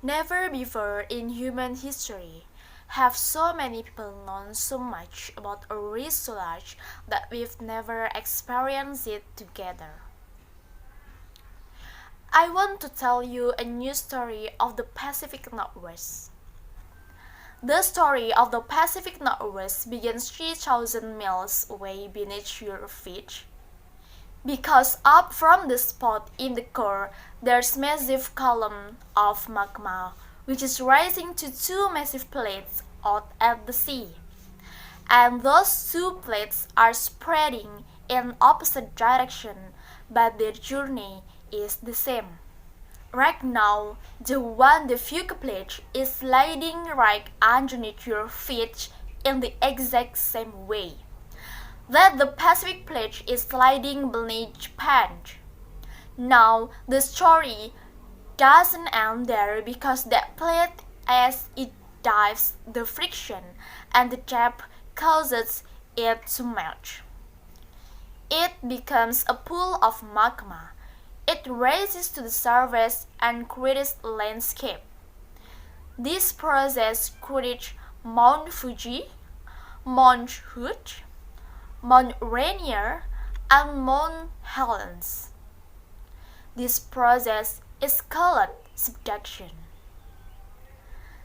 Never before in human history have so many people known so much about a risk so large that we've never experienced it together. I want to tell you a new story of the Pacific Northwest. The story of the Pacific Northwest begins 3,000 miles away beneath your feet. Because up from the spot in the core, there's massive column of magma, which is rising to two massive plates out at the sea. And those two plates are spreading in opposite direction, but their journey is the same. Right now, the Fuga plate is sliding right underneath your feet in the exact same way that the Pacific plate is sliding beneath Japan. Now, the story doesn't end there because that plate, as it dives, the friction and the depth causes it to melt. It becomes a pool of magma. It rises to the surface and creates a landscape. This process creates Mount Fuji, Mount Hood, Mount Rainier, and Mount Helens. This process is called subduction.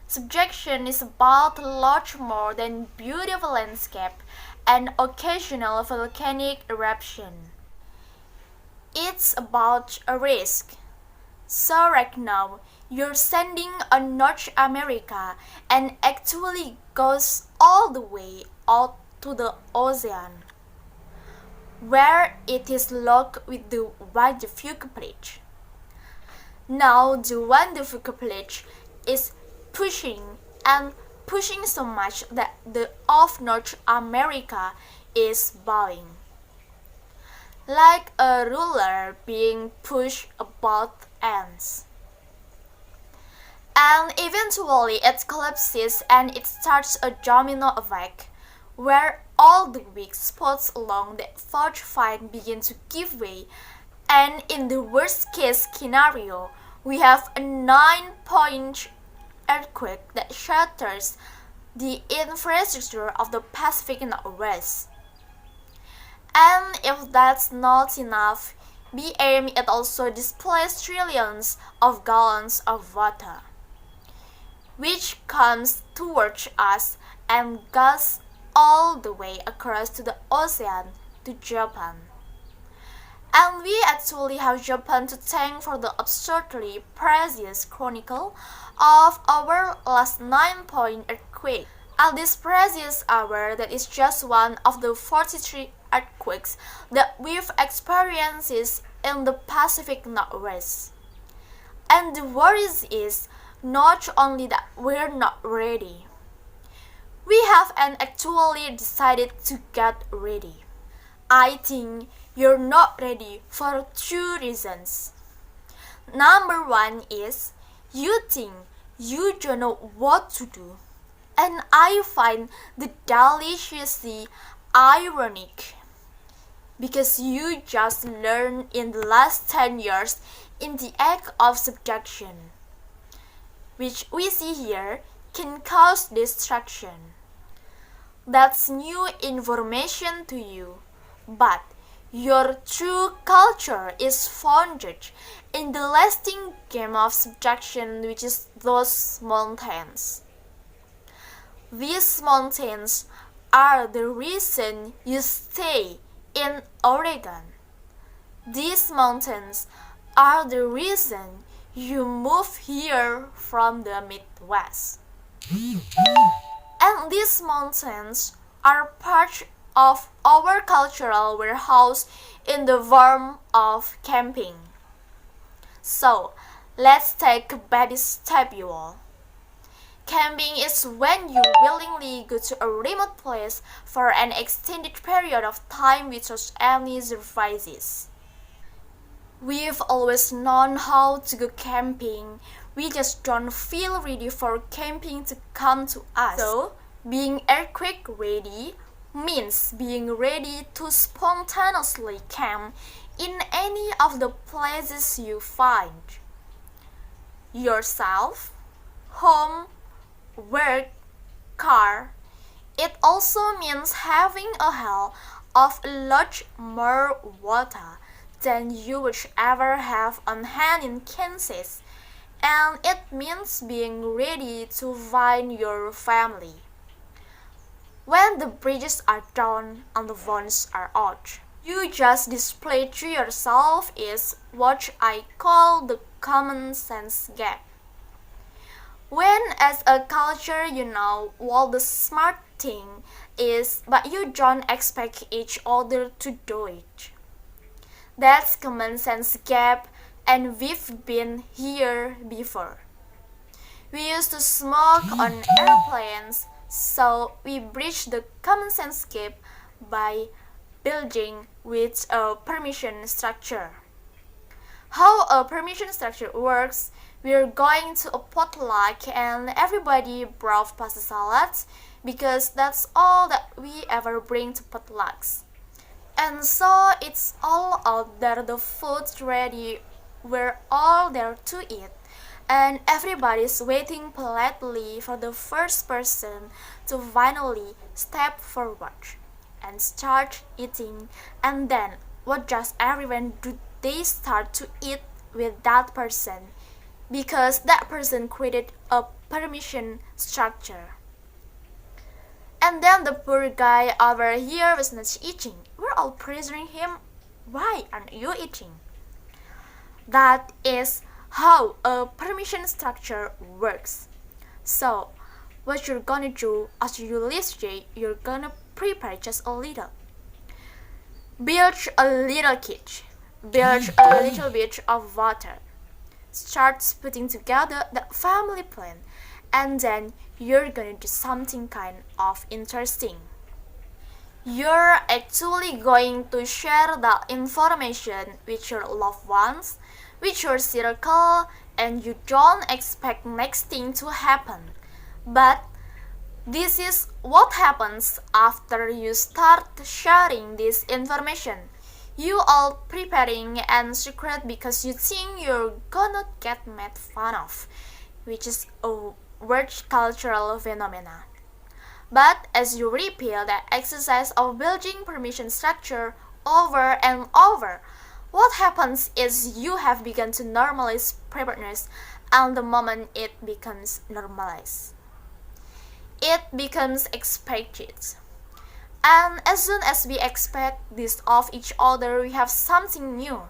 Subduction is about a lot more than beautiful landscape and occasional volcanic eruption. It's about a risk. So right now, you're standing on North America and actually goes all the way out to the ocean, where it is locked with the Wulandari-Factual plate. Now the Wulandari-Factual plate is pushing so much that the of North America is bowing, like a ruler being pushed about ends. And eventually it collapses and it starts a domino effect, where all the weak spots along the fault line begin to give way, and in the worst case scenario, we have a 9-point earthquake that shatters the infrastructure of the Pacific Northwest. And if that's not enough, BM it also displays trillions of gallons of water, which comes towards us and goes all the way across to the ocean to Japan. And we actually have Japan to thank for the absurdly precious chronicle of our last 9-point earthquake. At this precious hour, that is just one of the 43 earthquakes that we've experienced in the Pacific Northwest. And the worry is not only that we're not ready. We have actually decided to get ready. I think you're not ready for 2 reasons. Number 1 is you think you don't know what to do. And I find the deliciously ironic, because you just learned in the last 10 years in the act of subduction, which we see here can cause destruction. That's new information to you, but your true culture is founded in the lasting game of subduction, which is those mountains. These mountains are the reason you stay in Oregon. These mountains are the reason you move here from the Midwest. And these mountains are part of our cultural warehouse in the form of camping. So, let's take a baby step, you all. Camping is when you willingly go to a remote place for an extended period of time without any services. We've always known how to go camping, we just don't feel ready for camping to come to us. So, being earthquake ready means being ready to spontaneously camp in any of the places you find yourself, home, work, car. It also means having a hell of a lot more water than you would ever have on hand in Kansas, and it means being ready to find your family when the bridges are down and the bonds are out. You just display to yourself is what I call the common sense gap. When as a culture you know what the smart thing is, but you don't expect each other to do it. That's common sense gap, and we've been here before. We used to smoke on airplanes, so we bridge the common sense gap by building with a permission structure. How a permission structure works, we're going to a potluck and everybody brought pasta salads because that's all that we ever bring to potlucks. And so it's all out there, the food's ready, we're all there to eat, and everybody's waiting politely for the first person to finally step forward and start eating. And then what does everyone do? They start to eat with that person because that person created a permission structure. And then the poor guy over here was not eating. We're all praising him. Why aren't you eating? That is how a permission structure works. So, what you're gonna do as you leave today, you're gonna prepare just a little. Build a little kitchen. Build a little bit of water. Start putting together the family plan, and then you're gonna do something kind of interesting. You're actually going to share that information with your loved ones, with your circle, and you don't expect next thing to happen. But this is what happens after you start sharing this information. You all preparing and secret because you think you're gonna get made fun of, which is a weird cultural phenomena. But as you repeat that exercise of building permission structure over and over, what happens is you have begun to normalize preparedness, and the moment it becomes normalized, it becomes expected. And as soon as we expect this of each other, we have something new.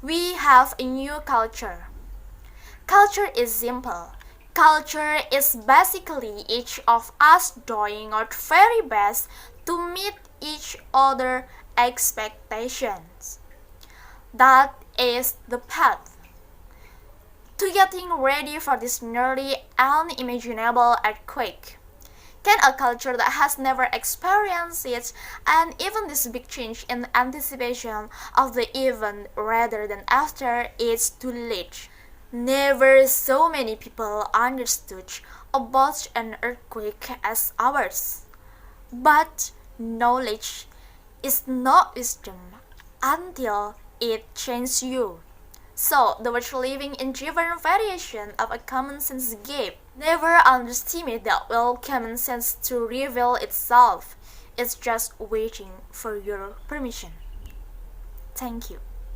We have a new culture. Culture is simple. Culture is basically each of us doing our very best to meet each other's expectations. That is the path to getting ready for this nearly unimaginable earthquake. Can a culture that has never experienced it, and even this big change in anticipation of the event rather than after, it's too late. Never so many people understood about an earthquake as ours. But knowledge is not wisdom until it changes you. So, the word living in different variation of a common sense gap. Never underestimate that will common sense to reveal itself. It's just waiting for your permission. Thank you.